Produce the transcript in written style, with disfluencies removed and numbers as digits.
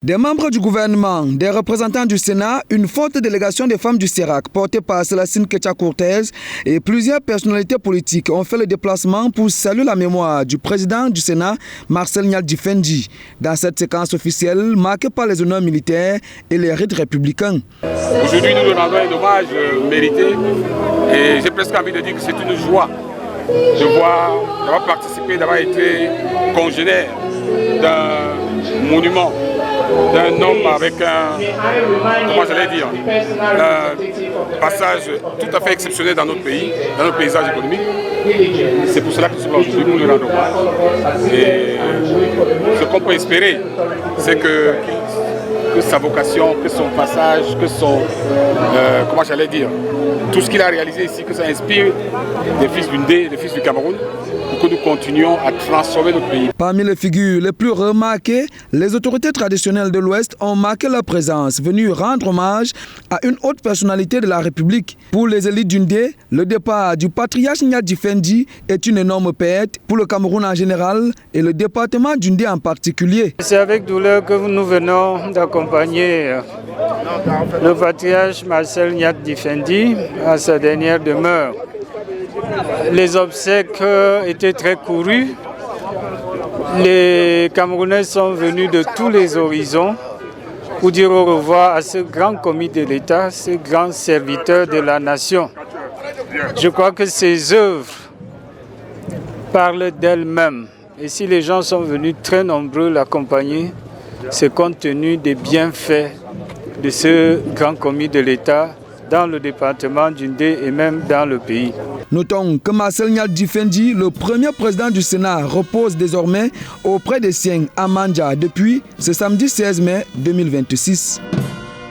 Des membres du gouvernement, des représentants du Sénat, une forte délégation des femmes du CERAC portée par Célestine Ketia Cortez et plusieurs personnalités politiques ont fait le déplacement pour saluer la mémoire du président du Sénat, Marcel Nyadji Fendi, dans cette séquence officielle marquée par les honneurs militaires et les rites républicains. Aujourd'hui, nous lui rendons un hommage mérité et j'ai presque envie de dire que c'est une joie d'avoir participé, d'avoir été congénère d'un monument, d'un homme avec un passage tout à fait exceptionnel dans notre pays, dans notre paysage économique. C'est pour cela que nous sommes aujourd'hui pour lui rendre hommage. Et ce qu'on peut espérer, c'est que sa vocation, que son passage, que son, tout ce qu'il a réalisé ici, que ça inspire les fils du Ndé, les fils du Cameroun, pour que nous continuions à transformer notre pays. Parmi les figures les plus remarquées, les autorités traditionnelles de l'Ouest ont marqué leur présence, venues rendre hommage à une haute personnalité de la République. Pour les élites du Ndé, le départ du patriarche Nyadji Fendi est une énorme perte pour le Cameroun en général et le département du Ndé en particulier. C'est avec douleur que nous venons d'accompagner le patriarche Marcel Nyadji Fendi à sa dernière demeure. Les obsèques étaient très courues. Les Camerounais sont venus de tous les horizons pour dire au revoir à ce grand commis de l'État, ce grand serviteur de la nation. Je crois que ces œuvres parlent d'elles-mêmes. Et si les gens sont venus très nombreux l'accompagner, c'est compte tenu des bienfaits de ce grand commis de l'État dans le département du Ndé et même dans le pays. Notons que Marcel Nyadji Fendi, le premier président du Sénat, repose désormais auprès des siens à Mandja depuis ce samedi 16 mai 2026.